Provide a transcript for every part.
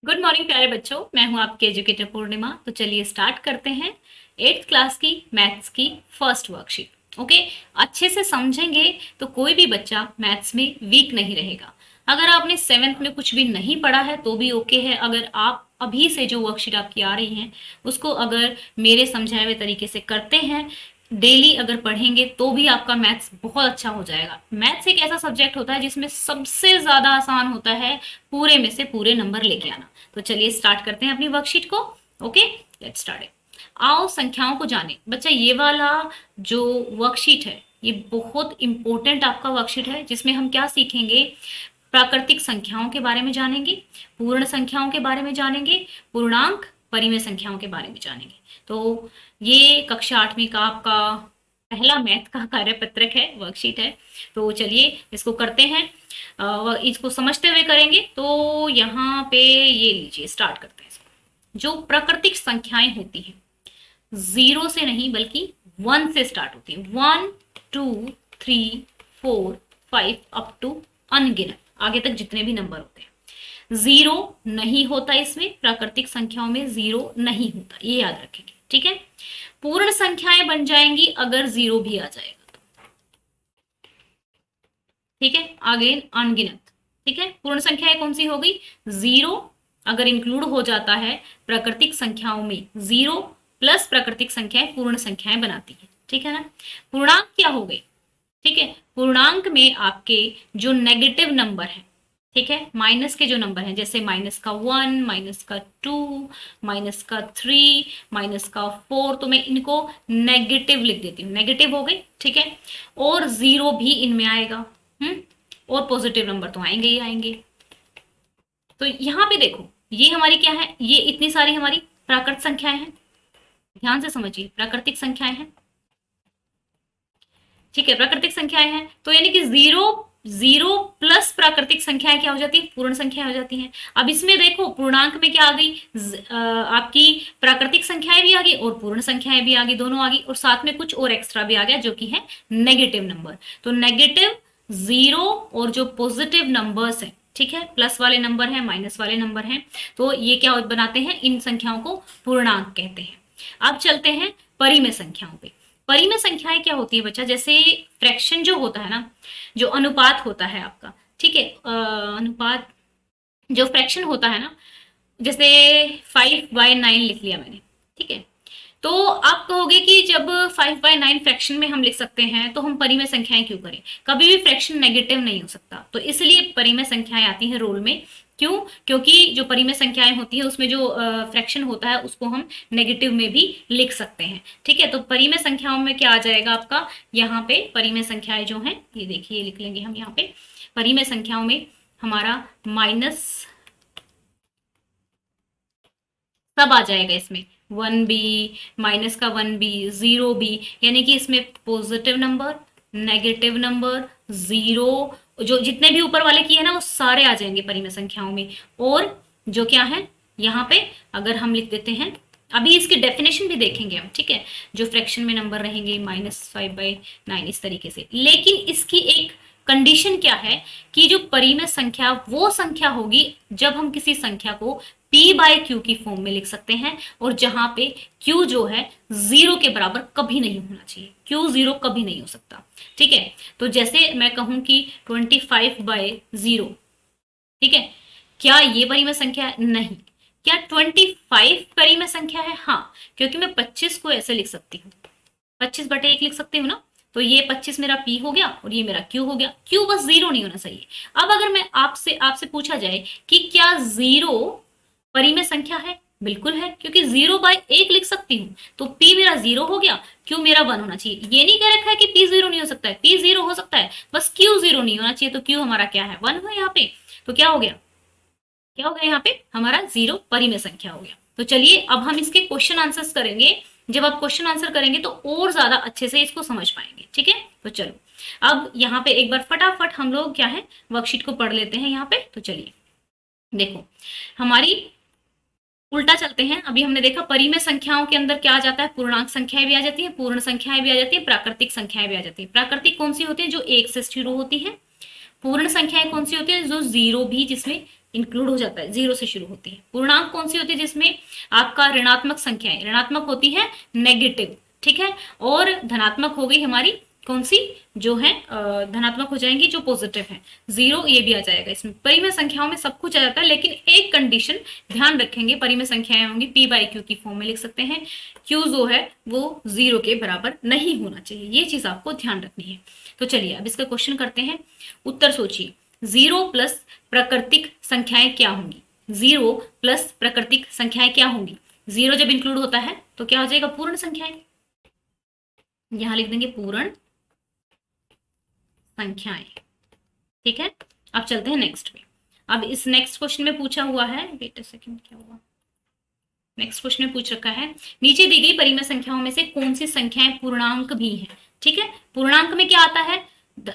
Good morning प्यारे बच्चों, मैं हूं आपकी एजुकेटर पूर्णिमा। तो चलिए स्टार्ट करते हैं 8th क्लास की मैथ्स की फर्स्ट वर्कशीट। ओके, अच्छे से समझेंगे तो कोई भी बच्चा मैथ्स में वीक नहीं रहेगा। अगर आपने 7th में कुछ भी नहीं पढ़ा है तो भी ओके है। अगर आप अभी से जो वर्कशीट आपकी आ रही हैं उसको अगर मेरे समझाए हुए तरीके से करते हैं, डेली अगर पढ़ेंगे तो भी आपका मैथ्स बहुत अच्छा हो जाएगा। मैथ्स एक ऐसा सब्जेक्ट होता है जिसमें सबसे ज्यादा आसान होता है पूरे में से पूरे नंबर लेके आना। तो चलिए स्टार्ट करते हैं अपनी वर्कशीट को। Okay, let's start it. आओ संख्याओं को जाने। बच्चा ये वाला जो वर्कशीट है ये बहुत इंपॉर्टेंट आपका वर्कशीट है, जिसमें हम क्या सीखेंगे, प्राकृतिक संख्याओं के बारे में जानेंगे, पूर्ण संख्याओं के बारे में जानेंगे, पूर्णांक परिमेय संख्याओं के बारे में जानेंगे। तो ये कक्षा 8वीं का आपका पहला मैथ का कार्यपत्रक है, वर्कशीट है। तो चलिए इसको करते हैं। इसको समझते हुए करेंगे। तो यहाँ पे ये लीजिए, स्टार्ट करते हैं इसको। जो प्राकृतिक संख्याएं होती हैं जीरो से नहीं बल्कि 1 से स्टार्ट होती है। 1 2 3 4 5 अप टू अनगिनत, आगे तक जितने भी नंबर होते हैं। जीरो नहीं होता, इसमें प्राकृतिक संख्याओं में जीरो नहीं होता, ये याद रखेंगे। ठीक है, पूर्ण संख्याएं बन जाएंगी अगर जीरो भी आ जाएगा तो। ठीक है, आगे अनगिनत। ठीक है, पूर्ण संख्याएं कौन सी हो गई, जीरो अगर इंक्लूड हो जाता है प्राकृतिक संख्याओं में, जीरो प्लस प्राकृतिक संख्याएं पूर्ण संख्याएं बनाती है। ठीक है ना। पूर्णांक क्या हो गई, ठीक है, पूर्णांक में आपके जो नेगेटिव नंबर है, ठीक है, माइनस के जो नंबर हैं, जैसे -1, -2, -3, -4, तो मैं इनको नेगेटिव लिख देती हूँ, नेगेटिव हो गई। ठीक है, और जीरो भी इनमें आएगा। और पॉजिटिव नंबर तो आएंगे ही आएंगे। तो यहाँ पे देखो, ये हमारी क्या है, ये इतनी सारी हमारी प्राकृतिक संख्याएं हैं। ध्यान से समझिए, प्राकृतिक संख्याएं हैं। ठीक है, प्राकृतिक संख्याएं हैं, तो यानी कि जीरो जीरो प्लस प्राकृतिक संख्याएं क्या हो जाती है, पूर्ण संख्याएं हो जाती हैं। अब इसमें देखो पूर्णांक में क्या आ गई, आपकी प्राकृतिक संख्याएं भी आ गई और पूर्ण संख्याएं भी आ गई, दोनों आ गई, और साथ में कुछ और एक्स्ट्रा भी आ गया जो कि है नेगेटिव नंबर। तो नेगेटिव, जीरो और जो पॉजिटिव नंबर्स है, ठीक है, प्लस वाले नंबर हैं, माइनस वाले नंबर हैं, तो ये क्या बनाते हैं, इन संख्याओं को पूर्णांक कहते हैं। अब चलते हैं परिमेय संख्याओं पे। परिमेय संख्याएं क्या होती है बच्चा, जैसे फ्रैक्शन जो होता है ना, जो अनुपात होता है आपका, ठीक है, अनुपात, जो फ्रैक्शन होता है ना, जैसे 5/9 लिख लिया मैंने। ठीक है, तो आप कहोगे कि जब 5/9 फ्रैक्शन में हम लिख सकते हैं तो हम परिमेय संख्याएं क्यों करें, कभी भी फ्रैक्शन नेगेटिव नहीं हो सकता, तो इसलिए परिमेय संख्याएं आती हैं रोल में। क्यों, क्योंकि जो परिमेय संख्याएं होती है उसमें जो फ्रैक्शन होता है उसको हम नेगेटिव में भी लिख सकते हैं। ठीक है, तो परिमेय संख्याओं में क्या आ जाएगा आपका, यहाँ पे परिमेय संख्याएं जो हैं, ये देखिए लिख लेंगे हम यहाँ पे। परिमेय संख्याओं में हमारा माइनस सब आ जाएगा इसमें, 1 भी, माइनस का 1 भी, जीरो भी, यानी कि इसमें positive number, negative number, zero, जो जितने भी ऊपर वाले की है ना वो सारे आ जाएंगे परिमेय संख्याओं में। और जो क्या है यहाँ पे, अगर हम लिख देते हैं, अभी इसकी डेफिनेशन भी देखेंगे हम। ठीक है, जो फ्रैक्शन में नंबर रहेंगे -5/9 इस तरीके से, लेकिन इसकी एक कंडीशन क्या है कि जो परिमेय संख्या वो संख्या होगी जब हम किसी संख्या को p/q की फॉर्म में लिख सकते हैं, और जहां पे q जो है जीरो के बराबर कभी नहीं होना चाहिए, q जीरो कभी नहीं हो सकता। ठीक है, तो जैसे मैं कहूं कि 25/0, ठीक है, क्या ये परिमेय संख्या है, नहीं। क्या 25 परिमेय संख्या है, हाँ, क्योंकि मैं 25 को ऐसे लिख सकती हूँ, 25/1 लिख सकती हूँ ना। तो ये 25 मेरा p हो गया और ये मेरा q हो गया। q बस जीरो नहीं होना चाहिए। अब अगर मैं आपसे आपसे पूछा जाए कि क्या जीरो परिमेय संख्या है, बिल्कुल है, क्योंकि 0/1 लिख सकती हूँ, तो p मेरा जीरो हो गया, q मेरा 1 होना चाहिए। ये नहीं कह रखा है कि p जीरो नहीं हो सकता है, p जीरो हो सकता है, बस q जीरो नहीं होना चाहिए। तो q हमारा क्या है, 1 है यहाँ पे। तो क्या हो गया, क्या हो गया यहाँ पे, हमारा जीरो परिमेय संख्या हो गया। तो चलिए अब हम इसके क्वेश्चन आंसर्स करेंगे। जब आप क्वेश्चन आंसर करेंगे तो और ज्यादा अच्छे से इसको समझ पाएंगे। ठीक है, तो चलो अब यहाँ पे एक बार फटाफट हम लोग क्या है वर्कशीट को पढ़ लेते हैं यहाँ पे। तो चलिए देखो, हमारी उल्टा चलते हैं। अभी हमने देखा परिमेय संख्याओं के अंदर क्या आ जाता है, पूर्णांक संख्याएं भी आ जाती है, पूर्ण संख्याएं भी आ जाती है, प्राकृतिक संख्याएं भी आ जाती है। प्राकृतिक कौन सी होती है, जो 1 से शुरू होती है। पूर्ण संख्याएं कौन सी होती है, जो जीरो भी जिसमें इंक्लूड हो जाता है, 0 से शुरू होती है। पूर्णांक कौन सी होती है? जिसमें आपका ऋणात्मक संख्याएं, ऋणात्मक होती है नेगेटिव, ठीक है, और धनात्मक हो गई हमारी कौन सी, जो है धनात्मक हो जाएंगी जो पॉजिटिव है, 0 ये भी आ जाएगा इसमें। परिमेय संख्याओं में सब कुछ आ जाता है, लेकिन एक कंडीशन ध्यान रखेंगे, परिमेय संख्याएं होंगी पी बाई क्यू की फॉर्म में लिख सकते हैं, क्यू जो है वो 0 के बराबर नहीं होना चाहिए, ये चीज आपको ध्यान रखनी है। तो चलिए अब इसका क्वेश्चन करते हैं, उत्तर सोचिए। 0 प्लस प्राकृतिक संख्याएं क्या होंगी? 0 प्लस प्राकृतिक संख्याएं क्या होंगी? 0 जब इंक्लूड होता है तो क्या हो जाएगा? पूर्ण संख्याएं, यहां लिख देंगे पूर्ण संख्याएं, ठीक है। अब चलते हैं नेक्स्ट पे। अब इस नेक्स्ट क्वेश्चन में पूछा हुआ है, वेट अ सेकंड, क्या हुआ, नेक्स्ट क्वेश्चन में पूछ रखा है, नीचे दी गई परिमेय संख्याओं में से कौन सी संख्याएं पूर्णांक भी हैं? ठीक है, पूर्णांक में क्या आता है?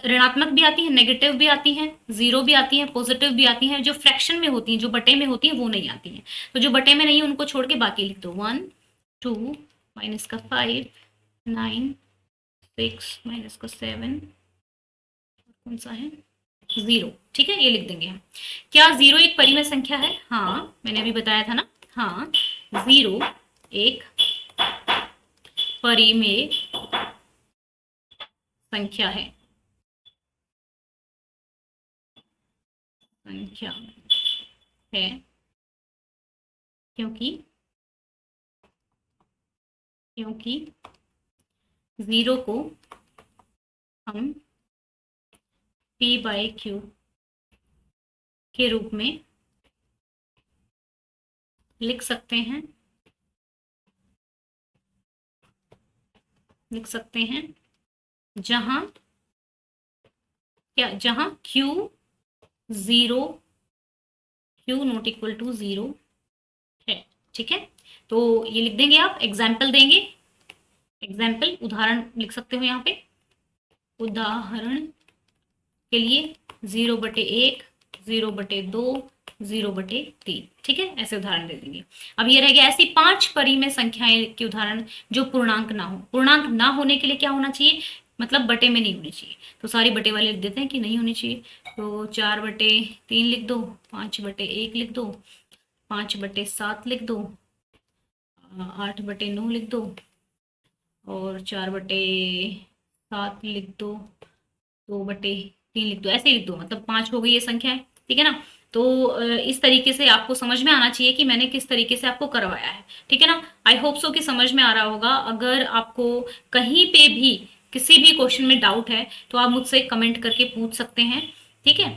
ऋणात्मक भी आती है, नेगेटिव भी आती है, 0 भी आती है, पॉजिटिव भी आती है। जो फ्रैक्शन में होती है, जो बटे में होती है, वो नहीं आती है। तो जो बटे में नहीं है उनको छोड़ के बाकी लिख दो। 1 2 माइनस का 5 9 6 माइनस का 7, कौन सा है? 0, ठीक है, ये लिख देंगे हम। क्या 0 एक परिमेय संख्या है? हाँ, मैंने अभी बताया था ना, हाँ 0 एक परिमेय संख्या है, संख्या है, क्योंकि क्योंकि 0 को हम p बाई क्यू के रूप में लिख सकते हैं, जहां क्या, जहां q 0, q not equal to 0 है, ठीक है। तो ये लिख देंगे, आप एग्जाम्पल देंगे, एग्जाम्पल उदाहरण लिख सकते हो यहाँ पे, उदाहरण के लिए 0/1, 0/2, 0/3, ठीक है, ऐसे उदाहरण दे देंगे। अब ये रह गया ऐसी 5 परिमेय संख्याएं के उदाहरण जो पूर्णांक ना हो। पूर्णांक ना होने के लिए क्या होना चाहिए? मतलब बटे में नहीं होनी चाहिए। तो सारी बटे वाले लिख देते हैं कि नहीं होनी चाहिए। तो 4/3 लिख दो, 5/1 लिख दो, 5/7 लिख दो, 8/9 लिख दो, और 4/7 लिख दो, 2/3 लिख दो, ऐसे ही लिख दो। मतलब 5 हो गई ये संख्या है, ठीक है ना। तो इस तरीके से आपको समझ में आना चाहिए कि मैंने किस तरीके से आपको करवाया है, ठीक है ना। आई होप सो कि समझ में आ रहा होगा। अगर आपको कहीं पे भी किसी भी क्वेश्चन में डाउट है तो आप मुझसे कमेंट करके पूछ सकते हैं, ठीक है।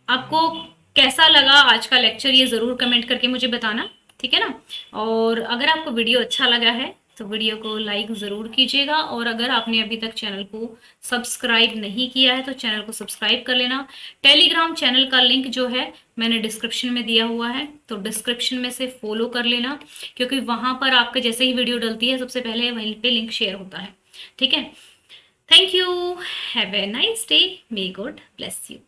आपको कैसा लगा आज का लेक्चर, ये ज़रूर कमेंट करके मुझे बताना, ठीक है ना। और अगर आपको वीडियो अच्छा लगा है तो वीडियो को लाइक ज़रूर कीजिएगा, और अगर आपने अभी तक चैनल को सब्सक्राइब नहीं किया है तो चैनल को सब्सक्राइब कर लेना। टेलीग्राम चैनल का लिंक जो है मैंने डिस्क्रिप्शन में दिया हुआ है, तो डिस्क्रिप्शन में से फॉलो कर लेना, क्योंकि वहाँ पर आपके जैसे ही वीडियो डलती है सबसे पहले वहीं पे लिंक शेयर होता है, ठीक है। Thank you, have a nice day, may God bless you.